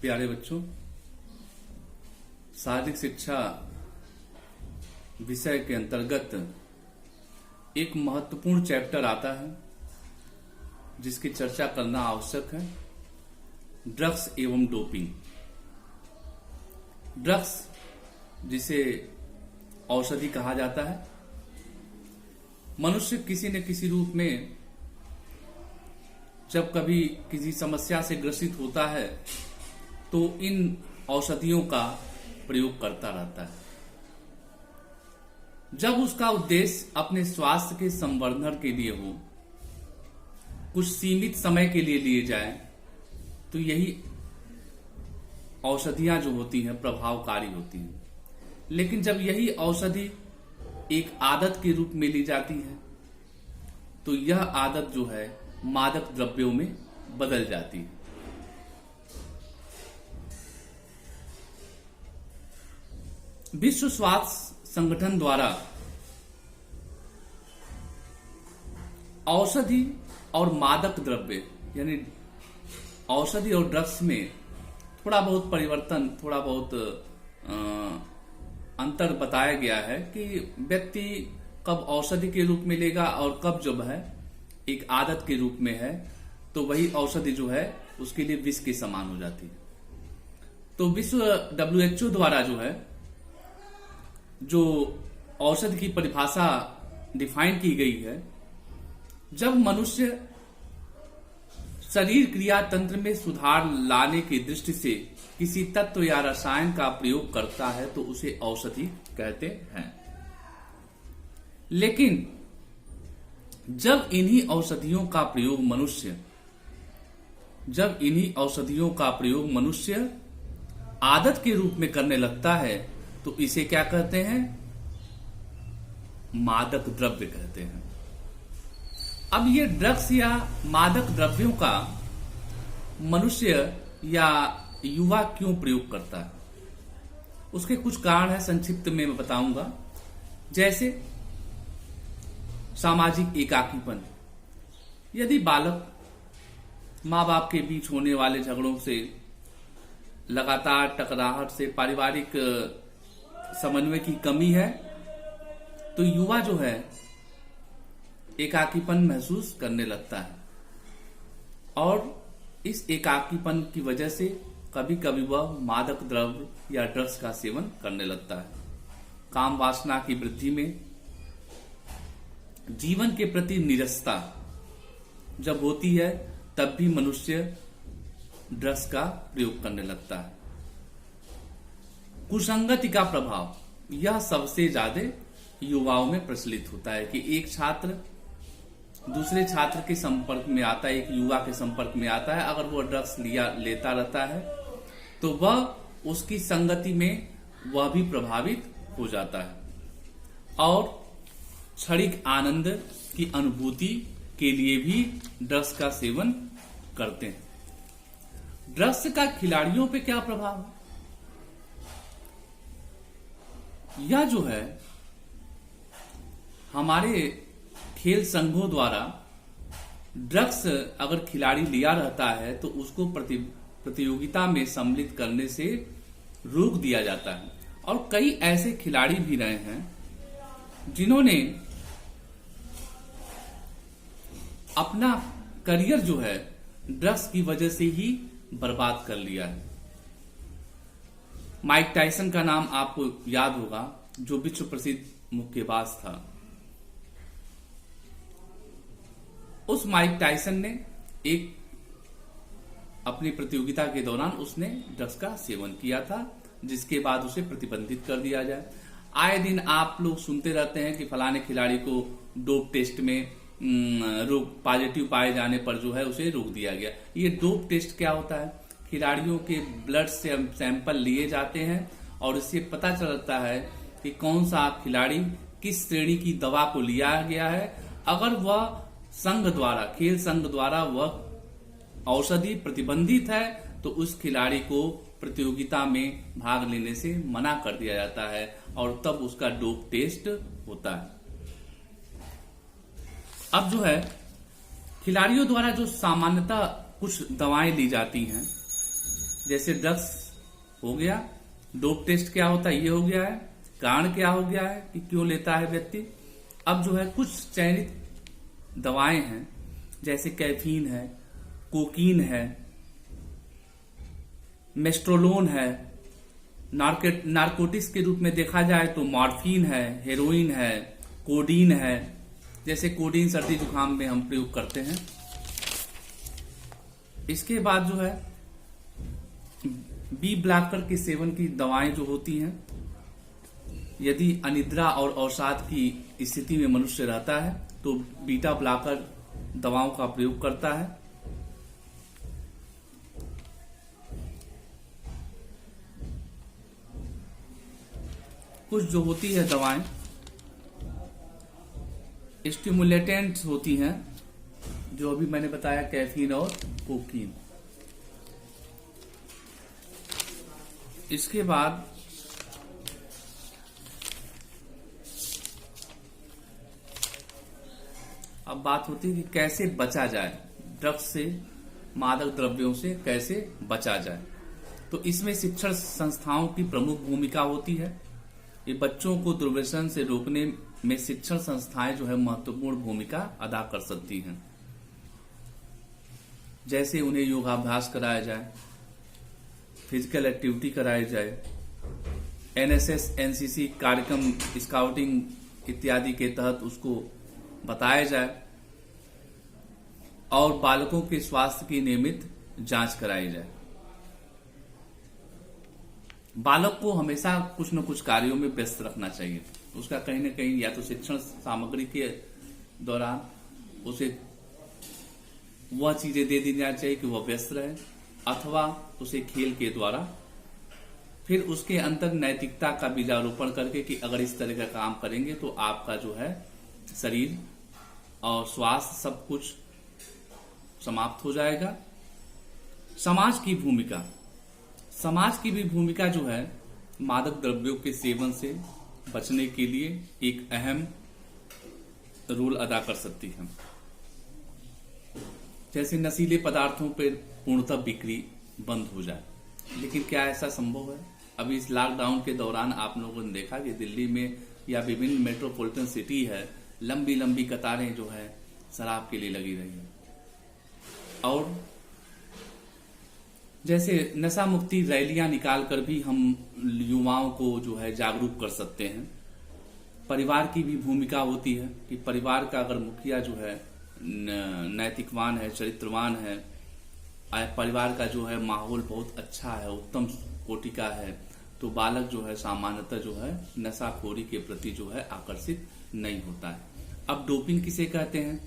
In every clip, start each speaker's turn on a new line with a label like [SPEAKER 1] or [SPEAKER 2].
[SPEAKER 1] प्यारे बच्चों, शारीरिक शिक्षा विषय के अंतर्गत एक महत्वपूर्ण चैप्टर आता है जिसकी चर्चा करना आवश्यक है। ड्रग्स एवं डोपिंग। ड्रग्स जिसे औषधि कहा जाता है, मनुष्य किसी न किसी रूप में जब कभी किसी समस्या से ग्रसित होता है तो इन औषधियों का प्रयोग करता रहता है। जब उसका उद्देश्य अपने स्वास्थ्य के संवर्धन के लिए हो, कुछ सीमित समय के लिए लिए जाए, तो यही औषधियां जो होती हैं प्रभावकारी होती हैं। लेकिन जब यही औषधि एक आदत के रूप में ली जाती है तो यह आदत जो है मादक द्रव्यों में बदल जाती है। विश्व स्वास्थ्य संगठन द्वारा औषधि और मादक द्रव्य यानी औषधि और ड्रग्स में थोड़ा बहुत परिवर्तन, थोड़ा बहुत अंतर बताया गया है कि व्यक्ति कब औषधि के रूप में लेगा और कब जब है एक आदत के रूप में है तो वही औषधि जो है उसके लिए विष के समान हो जाती है। तो विश्व WHO द्वारा जो है जो औषधि की परिभाषा डिफाइन की गई है, जब मनुष्य शरीर क्रिया तंत्र में सुधार लाने की दृष्टि से किसी तत्व या रसायन का प्रयोग करता है तो उसे औषधि कहते हैं। लेकिन जब इन्हीं औषधियों का प्रयोग मनुष्य आदत के रूप में करने लगता है तो इसे क्या कहते हैं? मादक द्रव्य कहते हैं। अब ये ड्रग्स या मादक द्रव्यों का मनुष्य या युवा क्यों प्रयोग करता है, उसके कुछ कारण है, संक्षिप्त में मैं बताऊंगा। जैसे सामाजिक एकाकीपन। यदि बालक माँ बाप के बीच होने वाले झगड़ों से, लगातार टकराहट से, पारिवारिक समन्वय की कमी है तो युवा जो है एकाकीपन महसूस करने लगता है और इस एकाकीपन की वजह से कभी कभी वह मादक द्रव्य या ड्रग्स का सेवन करने लगता है। काम वासना की वृद्धि में, जीवन के प्रति निरसता जब होती है तब भी मनुष्य ड्रग्स का प्रयोग करने लगता है। कुसंगति का प्रभाव, यह सबसे ज्यादा युवाओं में प्रचलित होता है कि एक छात्र दूसरे छात्र के संपर्क में आता है, एक युवा के संपर्क में आता है, अगर वह ड्रग्स लेता रहता है तो वह उसकी संगति में वह भी प्रभावित हो जाता है और क्षणिक आनंद की अनुभूति के लिए भी ड्रग्स का सेवन करते हैं। ड्रग्स का खिलाड़ियों पे क्या प्रभाव है? यह जो है हमारे खेल संघों द्वारा ड्रग्स अगर खिलाड़ी लिया रहता है तो उसको प्रतियोगिता में सम्मिलित करने से रोक दिया जाता है। और कई ऐसे खिलाड़ी भी रहे हैं जिन्होंने अपना करियर जो है ड्रग्स की वजह से ही बर्बाद कर लिया है। माइक टायसन का नाम आपको याद होगा, जो विश्व प्रसिद्ध मुक्केबाज था। उस माइक टायसन ने एक अपनी प्रतियोगिता के दौरान उसने ड्रग्स का सेवन किया था, जिसके बाद उसे प्रतिबंधित कर दिया जाए। आए दिन आप लोग सुनते रहते हैं कि फलाने खिलाड़ी को डोप टेस्ट में रोग पॉजिटिव पाए जाने पर जो है उसे रोक दिया गया। ये डोप टेस्ट क्या होता है? खिलाड़ियों के ब्लड से सैंपल लिए जाते हैं और इससे पता चलता है कि कौन सा खिलाड़ी किस श्रेणी की दवा को लिया गया है। अगर वह खेल संघ द्वारा वह औषधि प्रतिबंधित है तो उस खिलाड़ी को प्रतियोगिता में भाग लेने से मना कर दिया जाता है और तब उसका डोप टेस्ट होता है। अब जो है खिलाड़ियों द्वारा जो सामान्यतः कुछ दवाएं ली जाती हैं जैसे ड्रग्स हो गया, डोप टेस्ट क्या होता है ये हो गया है, कारण क्या हो गया है कि क्यों लेता है व्यक्ति। अब जो है कुछ चयनित दवाएं हैं, जैसे कैफीन है, कोकीन है, मेस्ट्रोलोन है, नारकोटिक्स के रूप में देखा जाए तो मॉर्फिन है, हेरोइन है, कोडीन है। जैसे कोडीन सर्दी जुकाम में हम प्रयोग करते हैं। इसके बाद जो है बी ब्लॉकर के सेवन की दवाएं जो होती हैं, यदि अनिद्रा और अवसाद की स्थिति में मनुष्य रहता है तो बीटा ब्लॉकर दवाओं का प्रयोग करता है। कुछ जो होती है दवाएं स्टिमुलेटेंट्स होती हैं, जो अभी मैंने बताया कैफीन और कोकीन। इसके बाद अब बात होती है कि कैसे बचा जाए, ड्रग्स से, मादक द्रव्यों से कैसे बचा जाए। तो इसमें शिक्षण संस्थाओं की प्रमुख भूमिका होती है। ये बच्चों को दुर्व्यसन से रोकने में शिक्षण संस्थाएं जो है महत्वपूर्ण भूमिका अदा कर सकती हैं। जैसे उन्हें योगाभ्यास कराया जाए, फिजिकल एक्टिविटी कराई जाए, एनएसएस, एनसीसी कार्यक्रम, स्काउटिंग इत्यादि के तहत उसको बताया जाए, और बालकों के स्वास्थ्य की नियमित जांच कराई जाए। बालक को हमेशा कुछ न कुछ कार्यों में व्यस्त रखना चाहिए। उसका कहीं न कहीं या तो शिक्षण सामग्री के दौरान उसे वह चीजें दे दी जानी चाहिए कि वह व्यस्त रहे, अथवा उसे खेल के द्वारा फिर उसके अंदर नैतिकता का बीजारोपण करके कि अगर इस तरह का काम करेंगे तो आपका जो है शरीर और स्वास्थ्य सब कुछ समाप्त हो जाएगा। समाज की भूमिका, समाज की भी भूमिका जो है मादक द्रव्यों के सेवन से बचने के लिए एक अहम रोल अदा कर सकती है। जैसे नशीले पदार्थों पर पूर्णतः बिक्री बंद हो जाए। लेकिन क्या ऐसा संभव है? अभी इस लॉकडाउन के दौरान आप लोगों ने देखा कि दिल्ली में या विभिन्न मेट्रोपॉलिटन सिटी है, लंबी लंबी कतारें जो है शराब के लिए लगी रही है। और जैसे नशा मुक्ति रैलियां निकालकर भी हम युवाओं को जो है जागरूक कर सकते हैं। परिवार की भी भूमिका होती है कि परिवार का अगर मुखिया जो है नैतिकवान है, चरित्रवान है, परिवार का जो है माहौल बहुत अच्छा है, उत्तम कोटि का है, तो बालक जो है सामान्यतः जो है नशाखोरी के प्रति जो है आकर्षित नहीं होता है। अब डोपिंग किसे कहते हैं?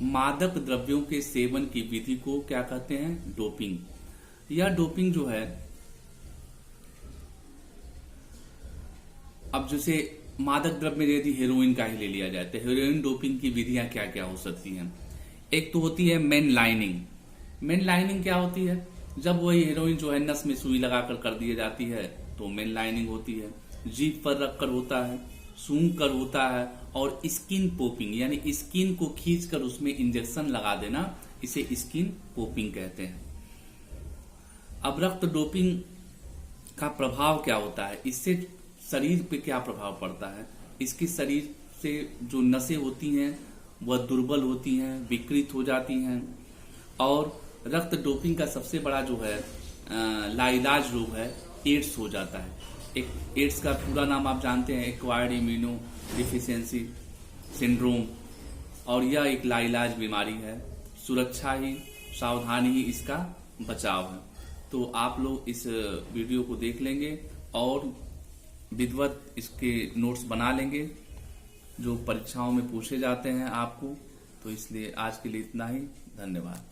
[SPEAKER 1] मादक द्रव्यों के सेवन की विधि को क्या कहते हैं? डोपिंग। यह डोपिंग जो है, अब जैसे मादक द्रव्य यदि हेरोइन का ही ले लिया जाए तो हेरोइन डोपिंग की विधियां क्या क्या हो सकती हैं? एक तो होती है मेन लाइनिंग। मेन लाइनिंग क्या होती है? जब वही हेरोइन जो है नस में सुई लगाकर कर दी जाती है तो मेन लाइनिंग होती है। जीभ पर रखकर होता है, सूंघ कर होता है, और स्किन पोपिंग यानी स्किन को खींचकर उसमें इंजेक्शन लगा देना, इसे स्किन पोपिंग कहते हैं। अब रक्त डोपिंग का प्रभाव क्या होता है? इससे शरीर पे क्या प्रभाव पड़ता है? इसकी शरीर से जो नसें होती हैं वह दुर्बल होती हैं, विकृत हो जाती हैं, और रक्त डोपिंग का सबसे बड़ा जो है लाइलाज रोग है एड्स हो जाता है। एक एड्स का पूरा नाम आप जानते हैं, एक्वायर्ड इम्यूनो डिफिशियंसी सिंड्रोम, और यह एक लाइलाज बीमारी है। सुरक्षा ही, सावधानी ही इसका बचाव है। तो आप लोग इस वीडियो को देख लेंगे और विधिवत इसके नोट्स बना लेंगे जो परीक्षाओं में पूछे जाते हैं आपको। तो इसलिए आज के लिए इतना ही। धन्यवाद।